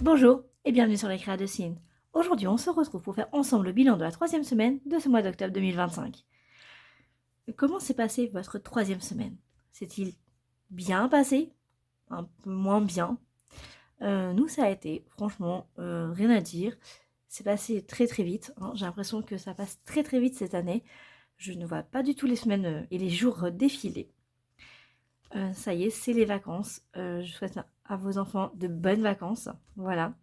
Bonjour et bienvenue sur les Créas de Cine. Aujourd'hui, on se retrouve pour faire ensemble le bilan de la troisième semaine de ce mois d'octobre 2025. Comment s'est passée votre troisième semaine? S'est-il bien passé? Un peu moins bien? Nous, ça a été, franchement, rien à dire. C'est passé très très vite, hein. J'ai l'impression que ça passe très très vite cette année. Je ne vois pas du tout les semaines et les jours défiler. Ça y est, c'est les vacances. Je souhaite à vos enfants de bonnes vacances. Voilà.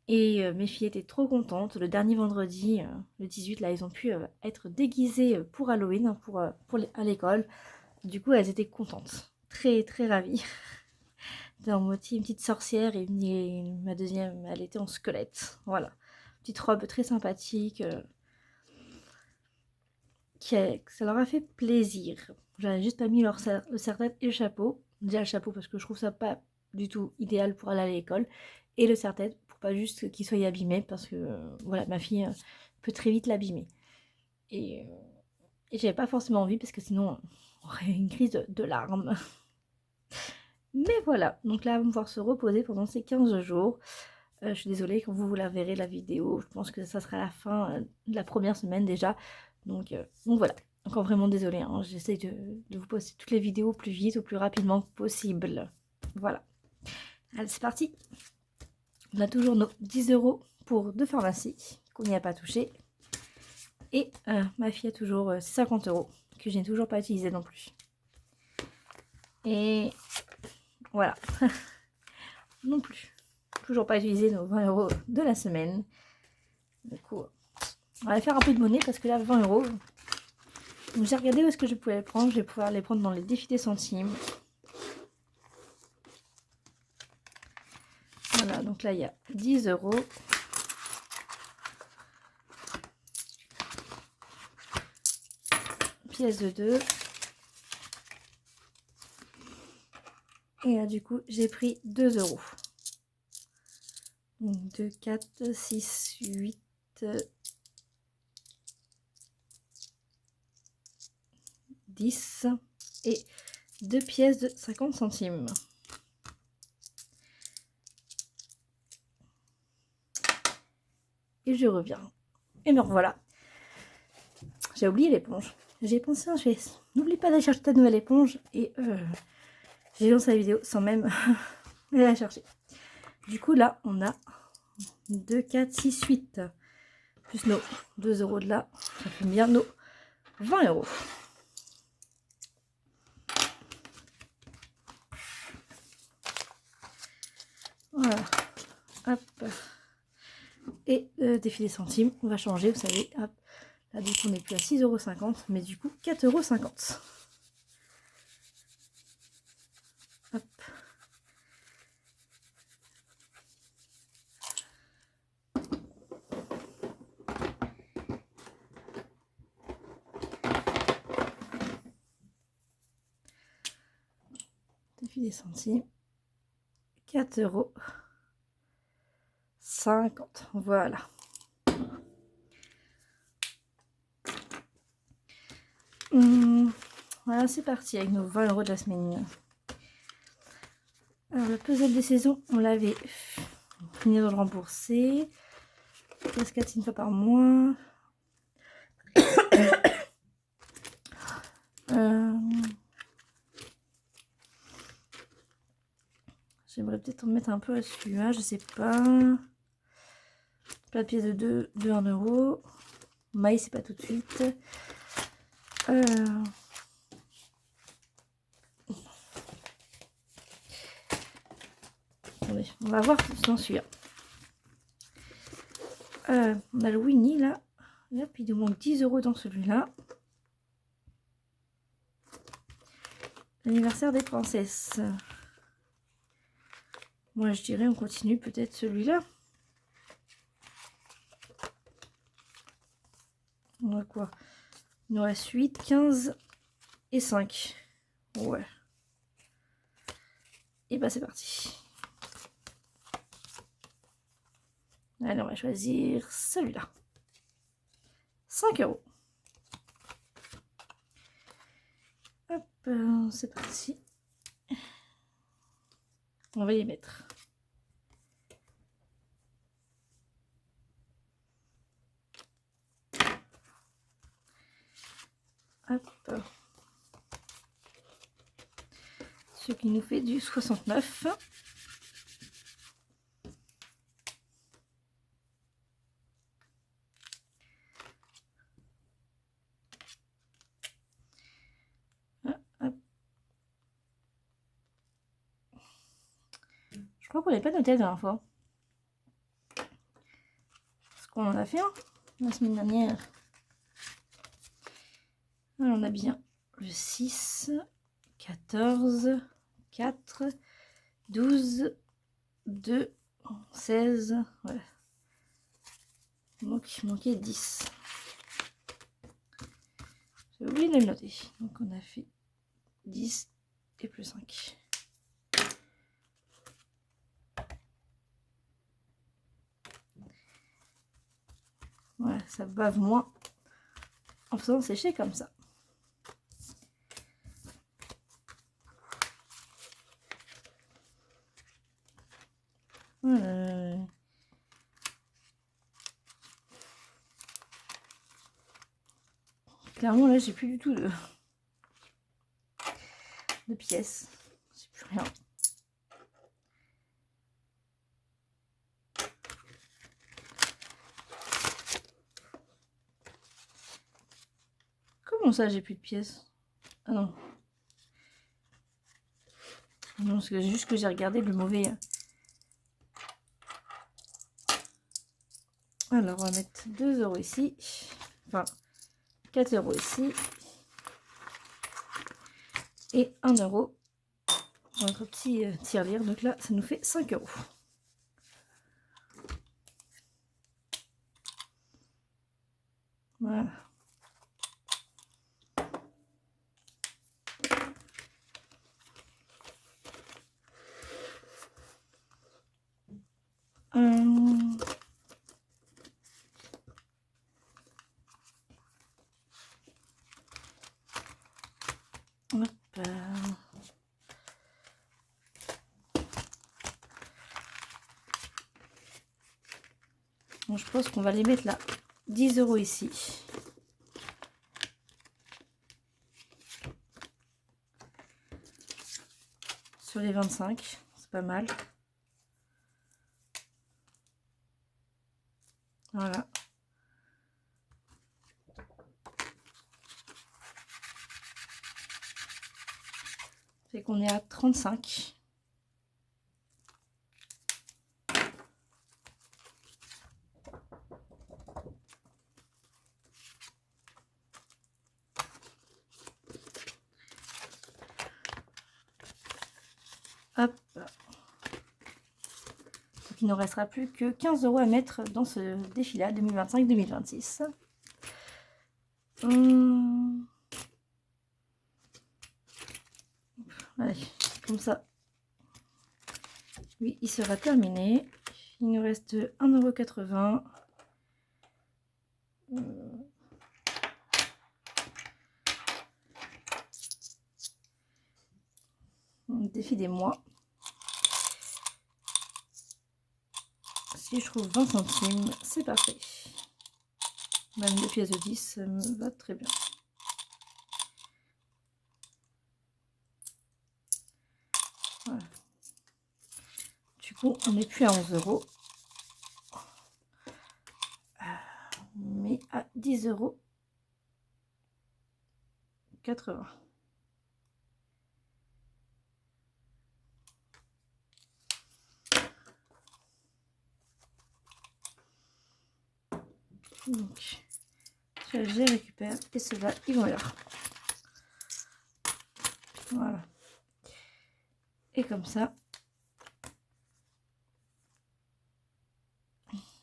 Et mes filles étaient trop contentes. Le dernier vendredi, le 18, là, ils ont pu être déguisées pour Halloween, hein, à l'école. Du coup, elles étaient contentes. Très, très ravies. Dans mon petit, une petite sorcière et ma deuxième, elle était en squelette. Voilà. Petite robe très sympathique. Ça leur a fait plaisir. J'avais juste pas mis le serre-tête et le chapeau. Déjà le chapeau parce que je trouve ça pas du tout idéal pour aller à l'école. Et le serre-tête pour pas juste qu'il soit abîmé parce que voilà, ma fille peut très vite l'abîmer. Et, et j'avais pas forcément envie parce que sinon on aurait une crise de larmes. Mais voilà, donc là, on va pouvoir se reposer pendant ces 15 jours. Je suis désolée, quand vous la verrez la vidéo, je pense que ça sera la fin de la première semaine déjà. Donc voilà, encore vraiment désolée, hein. J'essaie de vous poster toutes les vidéos plus vite, au plus rapidement possible. Voilà. Allez, c'est parti. On a toujours nos 10 € pour deux pharmacies qu'on n'y a pas touché. Et ma fille a toujours 50 € que je n'ai toujours pas utilisé non plus. Et voilà. Non plus. Toujours pas utilisé nos 20 € de la semaine. Du coup, on va faire un peu de monnaie parce que là, 20 €. Donc j'ai regardé où est-ce que je pouvais les prendre. Je vais pouvoir les prendre dans les défis des centimes. Voilà, donc là, il y a 10 €. Pièce de 2. Et là, du coup, j'ai pris 2 €. Donc 2, 4, 6, 8... 10 et 2 pièces de 50 centimes. Et je reviens. Et me revoilà. J'ai oublié l'éponge. J'ai pensé un geste. N'oublie pas d'aller chercher ta nouvelle éponge. Et j'ai lancé la vidéo sans même aller la chercher. Du coup, là, on a 2, 4, 6, 8. Plus nos 2 € de là. Ça fait bien nos 20 €. Voilà. Hop. Et défi des centimes. On va changer, vous savez. Hop. Là, du coup, on n'est plus à 6,50 €, mais du coup, 4,50 €. Hop. Défi des centimes. 4,50 €. Voilà. Voilà, c'est parti avec nos 20 € de la semaine. Alors, le puzzle des saisons, on l'avait fini de le rembourser. Cascade une fois par mois. J'aimerais peut-être en mettre un peu à celui-là, je sais pas. Papier de 2 de 1 €. Maïs, c'est pas tout de suite. Attendez, on va voir dans celui-là. On a le Winnie là. Et hop, il nous manque 10 € dans celui-là. L'anniversaire des princesses. Moi, je dirais on continue peut-être celui-là. On a quoi? Il nous reste 8, 15 et 5. Ouais. Et bah c'est parti. Allez, on va choisir celui-là. 5 €. Hop, c'est parti. On va y mettre. Hop. Ce qui nous fait du 69. Je crois qu'on n'avait pas noté la dernière fois. Parce qu'on en a fait un la semaine dernière. Alors on a bien le 6, 14, 4, 12, 2, 16. Voilà. Donc il manquait 10. J'ai oublié de le noter. Donc on a fait 10 et plus 5. Voilà, ça bave moins en faisant sécher comme ça. Voilà. Clairement là j'ai plus du tout de pièces. J'ai plus rien. Comment ça j'ai plus de pièces? Ah non. Non, c'est juste que j'ai regardé le mauvais. Alors, on va mettre 2 € ici. Enfin, 4 € ici. Et 1 € pour notre petit tirelire. Donc là, ça nous fait 5 €. Voilà. Hop. Bon, je pense qu'on va les mettre là. 10 € ici. Sur les 25. C'est pas mal. Voilà. C'est qu'on est à 35. Hop. Donc il ne restera plus que 15 € à mettre dans ce défilé 2025-2026. Allez, comme ça. Oui, il sera terminé. Il nous reste 1,80 €. Défi des mois. Si je trouve 20 centimes, c'est parfait. Même 2 pièces de 10, ça me va très bien. Voilà. Du coup, on n'est plus à 11 €, mais à 10,80 €. Donc, je les récupère et ceux-là, ils vont là. Voilà. Et comme ça,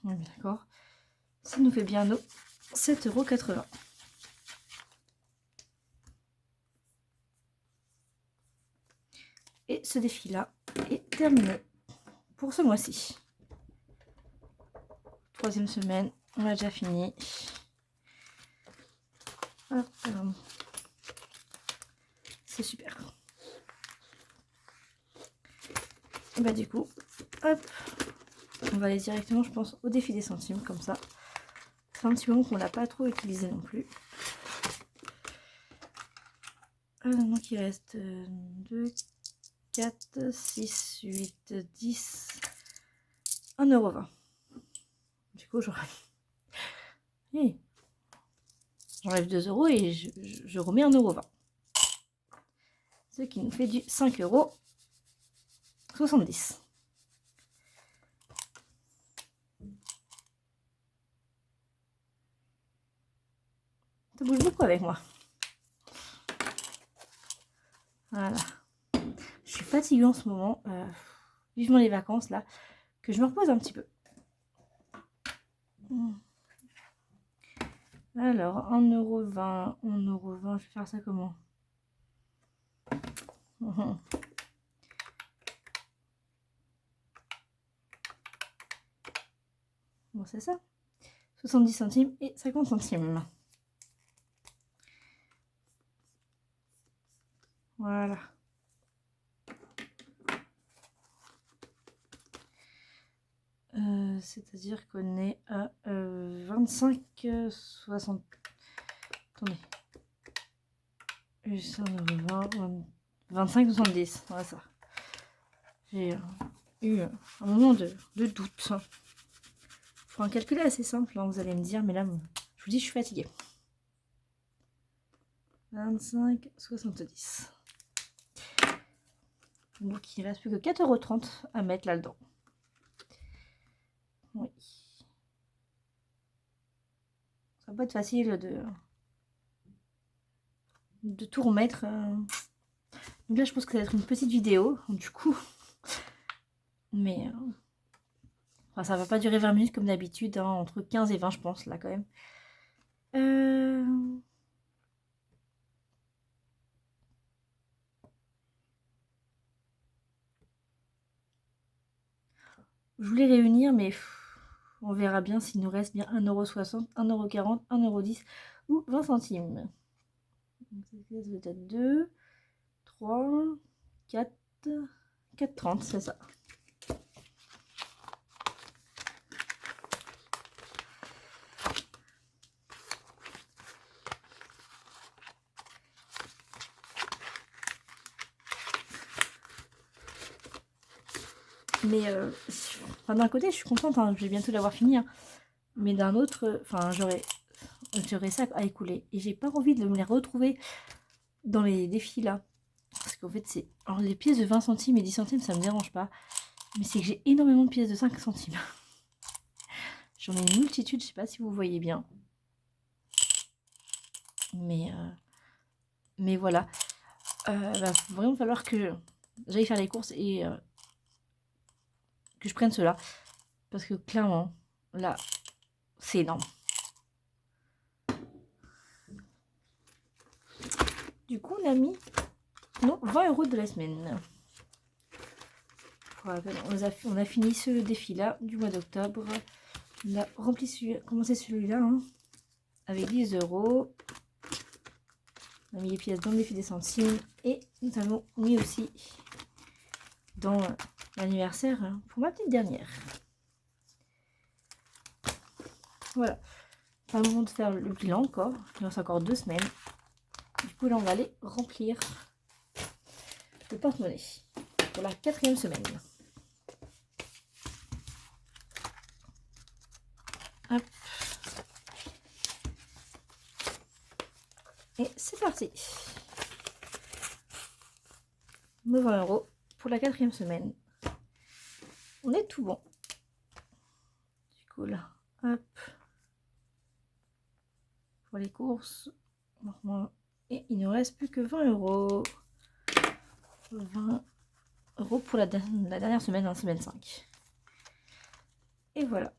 on est d'accord, ça nous fait bien nos 7,80 €. Et ce défi-là est terminé pour ce mois-ci. 3e semaine, on a déjà fini. Hop, c'est super. Et bah du coup, hop, on va aller directement, je pense, au défi des centimes, comme ça. C'est un petit moment qu'on l'a pas trop utilisé non plus. Donc il reste 2, 4, 6, 8, 10, 1,20 €. Du coup, hey, j'enlève 2 € et je remets 1,20 €. Ce qui nous fait du 5,70 €. Ça bouge beaucoup avec moi. Voilà. Je suis fatiguée en ce moment. Vivement les vacances là. Que je me repose un petit peu. Alors, 1,20 €. 1,20 €. Je vais faire ça comment? Bon, c'est ça. 70 centimes et 50 centimes. Voilà. C'est-à-dire qu'on est à 25, 60. Attendez. 20, 25, 70. Voilà ça. J'ai eu un moment de doute. Faut un calcul assez simple, hein, vous allez me dire, mais là, je vous dis, je suis fatiguée. 25, 70. Donc, il ne reste plus que 4,30 € à mettre là-dedans. Oui. Ça va pas être facile de tout remettre. Donc là, je pense que ça va être une petite vidéo, du coup. Mais enfin, ça va pas durer 20 minutes comme d'habitude, hein, entre 15 et 20, je pense, là, quand même. Je voulais réunir, mais on verra bien s'il nous reste bien 1,60 €, 1,40 €, 1,10 € ou 20 centimes. Donc, ça peut être 2, 3, 4, 4,30, c'est ça. Mais enfin, d'un côté, je suis contente, hein, je vais bientôt l'avoir fini. Hein. Mais d'un autre, enfin, j'aurais ça à écouler. Et j'ai pas envie de me les retrouver dans les défis là. Parce qu'en fait, c'est. Alors, les pièces de 20 centimes et 10 centimes, ça me dérange pas. Mais c'est que j'ai énormément de pièces de 5 centimes. J'en ai une multitude, je sais pas si vous voyez bien. Mais voilà. Va vraiment falloir que j'aille faire les courses et que je prenne cela. Parce que clairement, là, c'est énorme. Du coup, on a mis nos 20 € de la semaine. On a fini ce défi-là du mois d'octobre. On a commencé celui-là hein, avec 10 €. On a mis les pièces dans le défi des centimes. Et nous avons mis aussi dans l'anniversaire pour ma petite dernière. Voilà. Pas le moment de faire le bilan encore. Il reste encore 2 semaines. Du coup, là, on va aller remplir le porte-monnaie pour la 4e semaine. Hop. Et c'est parti. Nos 20 € pour la 4e semaine. On est tout bon. Du coup, là, hop. Pour les courses. Et il ne reste plus que 20 €. 20 € pour la dernière semaine, hein, semaine 5. Et voilà.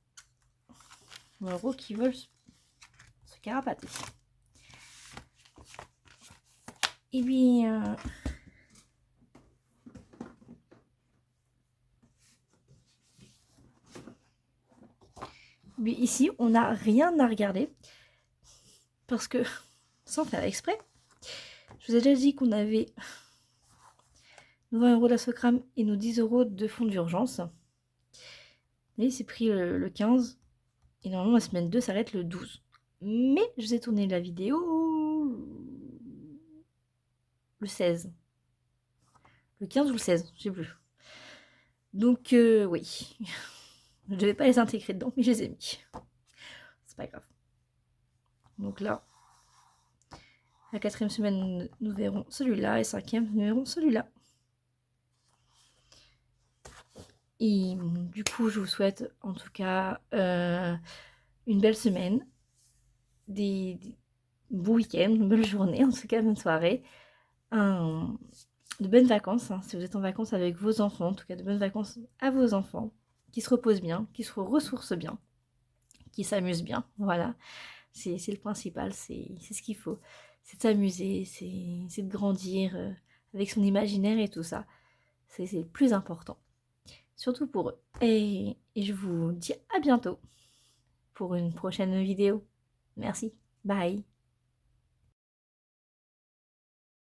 20 € qui veulent se carapater. Et bien... Mais ici, on n'a rien à regarder. Parce que, sans faire exprès, je vous ai déjà dit qu'on avait nos 20 € de la Socram et nos 10 € de fonds d'urgence. Vous voyez, c'est pris le 15. Et normalement, la semaine 2 s'arrête le 12. Mais je vous ai tourné la vidéo le 16. Le 15 ou le 16, je sais plus. Donc oui, je ne devais pas les intégrer dedans, mais je les ai mis. C'est pas grave. Donc là, la 4e semaine, nous verrons celui-là, et 5e, nous verrons celui-là. Et du coup, je vous souhaite en tout cas une belle semaine, des beaux week-ends, une belle journée, en tout cas, bonne soirée, de bonnes vacances, hein, si vous êtes en vacances avec vos enfants, en tout cas de bonnes vacances à vos enfants, qui se reposent bien, qui se ressourcent bien, qui s'amusent bien, voilà, c'est le principal, c'est ce qu'il faut, c'est de s'amuser, c'est de grandir avec son imaginaire et tout ça, c'est le plus important, surtout pour eux. Et je vous dis à bientôt pour une prochaine vidéo. Merci, bye.